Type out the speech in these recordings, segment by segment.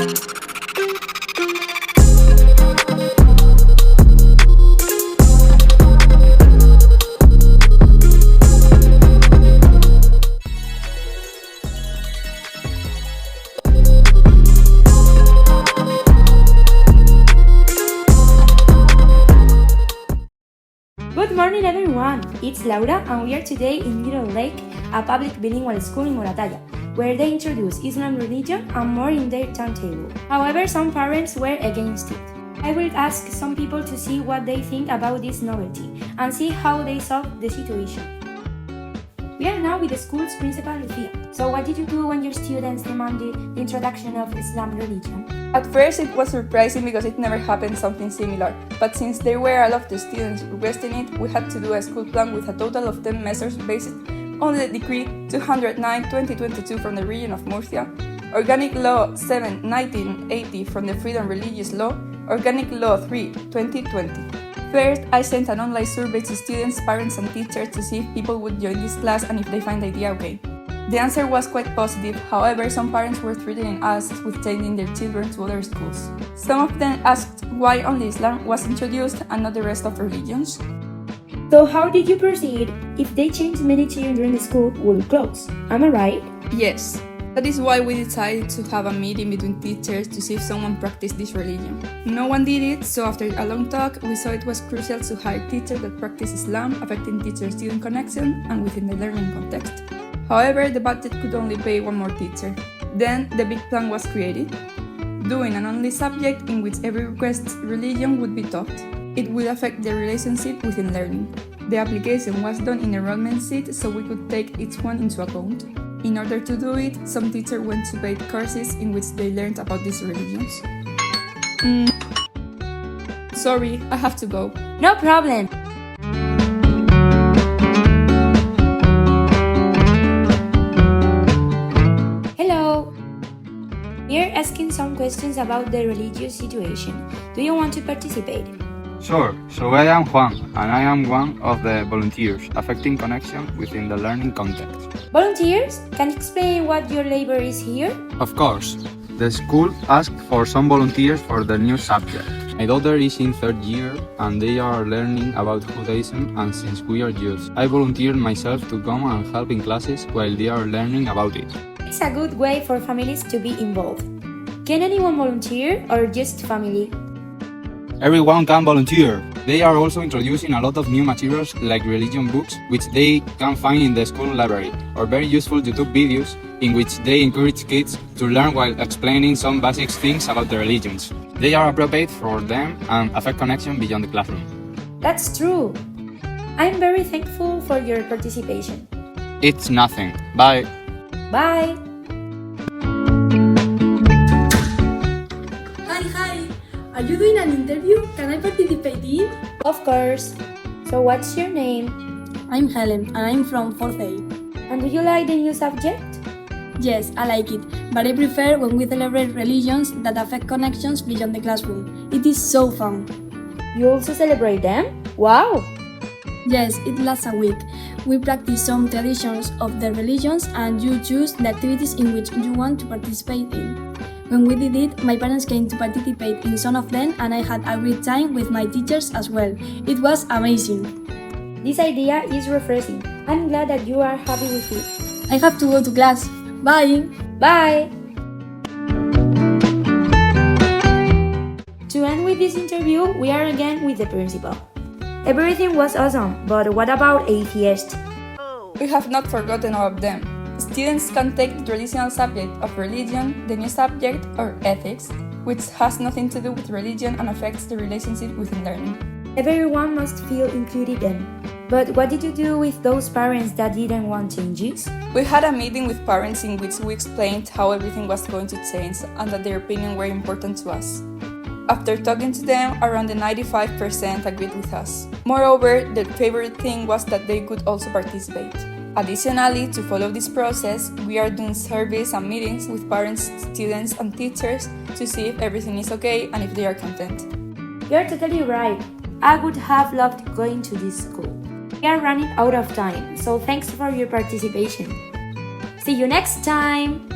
Good morning everyone, it's Laura and we are today in Little Lake, a public bilingual school in Moratalla, where they introduce Islam religion and more in their timetable. However, some parents were against it. I will ask some people to see what they think about this novelty and see how they solve the situation. We are now with the school's principal, Lucía. So what did you do when your students demanded the introduction of Islam religion? At first it was surprising because it never happened something similar, but since there were a lot of students requesting it, we had to do a school plan with a total of 10 measures based on the Decree 209/2022 from the region of Murcia, Organic Law 7/1980 from the Freedom Religious Law, Organic Law 3/2020. First, I sent an online survey to students, parents and teachers to see if people would join this class and if they find the idea okay. The answer was quite positive, however, some parents were threatening us with sending their children to other schools. Some of them asked why only Islam was introduced and not the rest of religions. So how did you proceed? If they change many children, the school will close. Am I right? Yes. That is why we decided to have a meeting between teachers to see if someone practiced this religion. No one did it, so after a long talk, we saw it was crucial to hire teachers that practice Islam, affecting teacher-student connection and within the learning context. However, the budget could only pay one more teacher. Then, the big plan was created, doing an only subject in which every requested religion would be taught. It would affect the relationship within learning. The application was done in enrollment sheet so we could take each one into account. In order to do it, some teachers went to paid courses in which they learned about these religions. Sorry, I have to go. No problem. Hello. We are asking some questions about the religious situation. Do you want to participate? Sure, so I am Juan, and I am one of the volunteers affecting connection within the learning context. Volunteers? Can you explain what your labor is here? Of course, the school asked for some volunteers for the new subject. My daughter is in 3rd year and they are learning about Judaism, and since we are Jews, I volunteered myself to come and help in classes while they are learning about it. It's a good way for families to be involved. Can anyone volunteer or just family? Everyone can volunteer. They are also introducing a lot of new materials like religion books, which they can find in the school library, or very useful YouTube videos in which they encourage kids to learn while explaining some basic things about the religions. They are appropriate for them and affect connection beyond the classroom. That's true. I'm very thankful for your participation. It's nothing. Bye. Bye. Hi. Are you doing an interview? Can I participate in? Of course. So what's your name? I'm Helen and I'm from 4th A. And do you like the new subject? Yes, I like it, but I prefer when we celebrate religions that affect connections beyond the classroom. It is so fun. You also celebrate them? Wow! Yes, it lasts a week. We practice some traditions of the religions and you choose the activities in which you want to participate in. When we did it, my parents came to participate in some of them and I had a great time with my teachers as well. It was amazing. This idea is refreshing. I'm glad that you are happy with it. I have to go to class. Bye! Bye! To end with this interview, we are again with the principal. Everything was awesome, but what about atheists? We have not forgotten about them. Students can take the traditional subject of religion, the new subject, or ethics, which has nothing to do with religion and affects the relationship within learning. Everyone must feel included in. But what did you do with those parents that didn't want changes? We had a meeting with parents in which we explained how everything was going to change and that their opinion were important to us. After talking to them, around 95% agreed with us. Moreover, their favorite thing was that they could also participate. Additionally, to follow this process, we are doing surveys and meetings with parents, students, and teachers to see if everything is okay and if they are content. You're totally right. I would have loved going to this school. We are running out of time, so thanks for your participation. See you next time!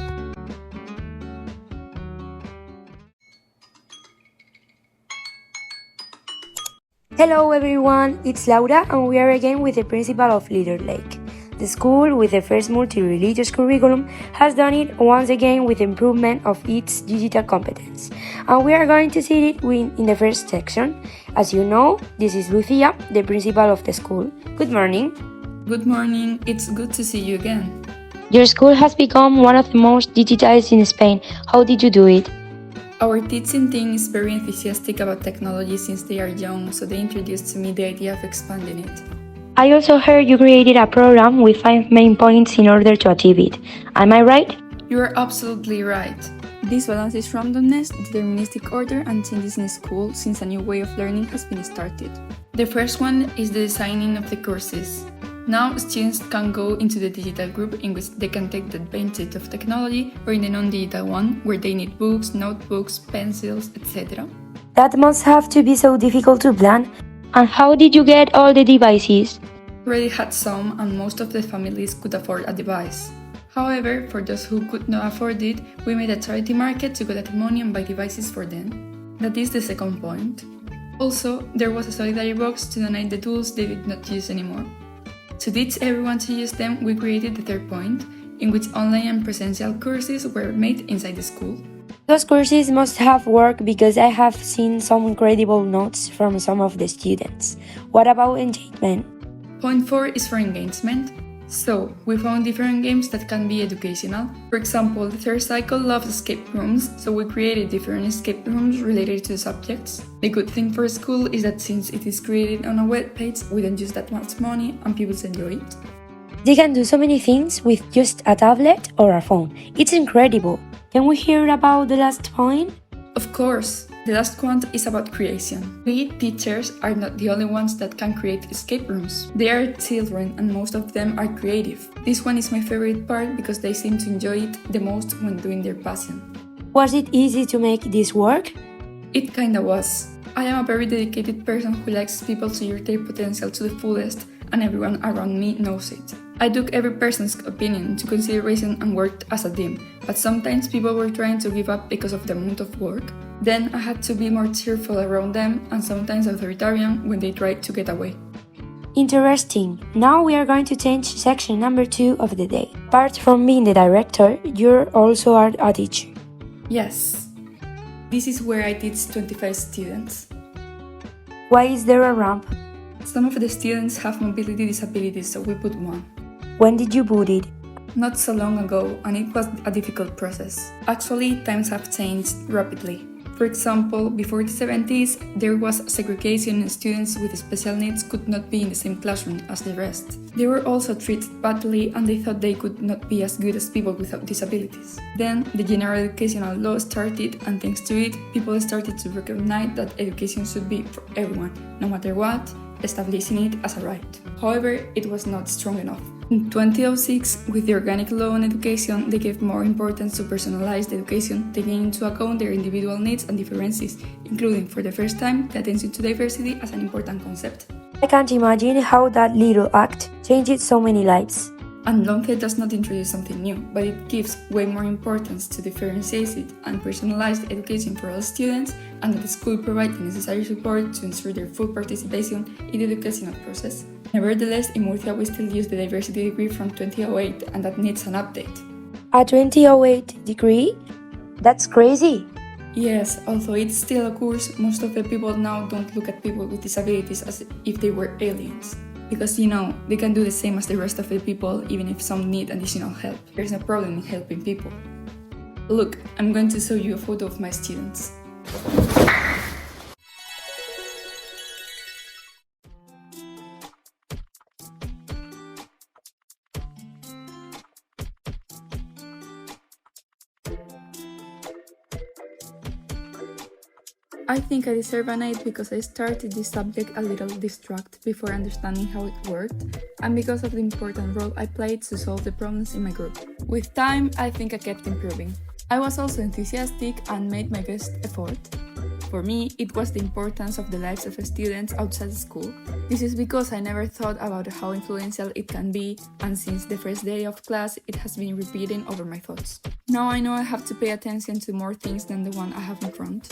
Hello everyone, it's Laura and we are again with the principal of Little Lake. The school, with the first multi-religious curriculum, has done it once again with improvement of its digital competence. And we are going to see it in the first section. As you know, this is Lucía, the principal of the school. Good morning. Good morning, it's good to see you again. Your school has become one of the most digitized in Spain. How did you do it? Our teaching team is very enthusiastic about technology since they are young, so they introduced to me the idea of expanding it. I also heard you created a program with 5 main points in order to achieve it. Am I right? You are absolutely right. This balances randomness, deterministic order, and changes in school since a new way of learning has been started. The first one is the designing of the courses. Now, students can go into the digital group in which they can take the advantage of technology, or in the non-digital one, where they need books, notebooks, pencils, etc. That must have to be so difficult to plan. And how did you get all the devices? We already had some, and most of the families could afford a device. However, for those who could not afford it, we made a charity market to collect money and buy devices for them. That is the second point. Also, there was a solidarity box to donate the tools they did not use anymore. To teach everyone to use them, we created the third point, in which online and presential courses were made inside the school. Those courses must have worked because I have seen some incredible notes from some of the students. What about engagement? Point 4 is for engagement. So, we found different games that can be educational. For example, the third cycle loves escape rooms, so we created different escape rooms related to the subjects. The good thing for school is that since it is created on a web page, we don't use that much money and people enjoy it. They can do so many things with just a tablet or a phone. It's incredible. Can we hear about the last point? Of course! The last one is about creation. We, teachers, are not the only ones that can create escape rooms. They are children and most of them are creative. This one is my favorite part because they seem to enjoy it the most when doing their passion. Was it easy to make this work? It kinda was. I am a very dedicated person who likes people to use their potential to the fullest, and everyone around me knows it. I took every person's opinion into consideration and worked as a team, but sometimes people were trying to give up because of the amount of work. Then I had to be more cheerful around them and sometimes authoritarian when they tried to get away. Interesting. Now we are going to change section number 2 of the day. Apart from being the director, you also are a teacher. Yes. This is where I teach 25 students. Why is there a ramp? Some of the students have mobility disabilities, so we put one. When did you put it? Not so long ago, and it was a difficult process. Actually, times have changed rapidly. For example, before the 70s, there was segregation and students with special needs could not be in the same classroom as the rest. They were also treated badly and they thought they could not be as good as people without disabilities. Then, the general educational law started, and thanks to it, people started to recognize that education should be for everyone, no matter what, establishing it as a right. However, it was not strong enough. In 2006, with the organic law on education, they gave more importance to personalized education, taking into account their individual needs and differences, including, for the first time, the attention to diversity as an important concept. I can't imagine how that little act changed so many lives. And LOMCE does not introduce something new, but it gives way more importance to differentiated and personalized education for all students, and that the school provides the necessary support to ensure their full participation in the educational process. Nevertheless, in Murcia we still use the diversity degree from 2008, and that needs an update. A 2008 degree? That's crazy! Yes, although it's still a course, most of the people now don't look at people with disabilities as if they were aliens. Because, they can do the same as the rest of the people even if some need additional help. There's no problem in helping people. Look, I'm going to show you a photo of my students. I think I deserve an 8 because I started this subject a little distracted before understanding how it worked, and because of the important role I played to solve the problems in my group. With time, I think I kept improving. I was also enthusiastic and made my best effort. For me, it was the importance of the lives of students outside school. This is because I never thought about how influential it can be, and since the first day of class, it has been repeating over my thoughts. Now I know I have to pay attention to more things than the one I have in front.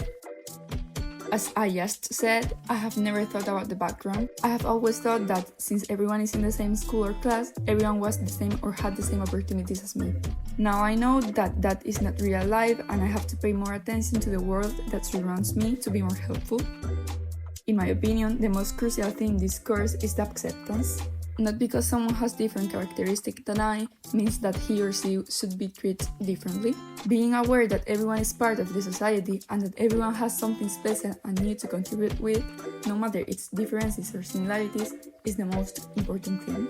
As I just said, I have never thought about the background. I have always thought that since everyone is in the same school or class, everyone was the same or had the same opportunities as me. Now I know that that is not real life and I have to pay more attention to the world that surrounds me to be more helpful. In my opinion, the most crucial thing in this course is the acceptance. Not because someone has different characteristics than I means that he or she should be treated differently. Being aware that everyone is part of the society and that everyone has something special and new to contribute with, no matter its differences or similarities, is the most important thing.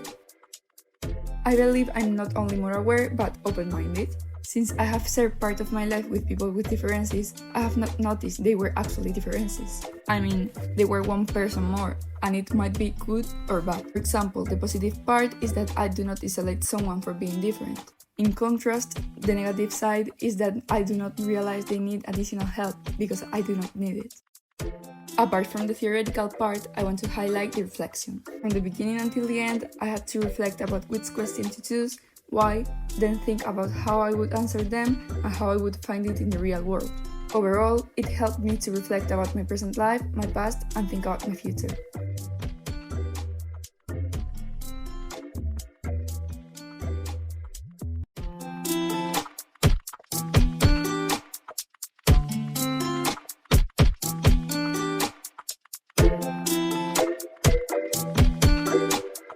I believe I'm not only more aware but open-minded. Since I have shared part of my life with people with differences, I have not noticed they were actually differences. I mean, they were one person more, and it might be good or bad. For example, the positive part is that I do not isolate someone for being different. In contrast, the negative side is that I do not realize they need additional help because I do not need it. Apart from the theoretical part, I want to highlight the reflection. From the beginning until the end, I had to reflect about which question to choose, why, then think about how I would answer them and how I would find it in the real world. Overall, it helped me to reflect about my present life, my past, and think about my future.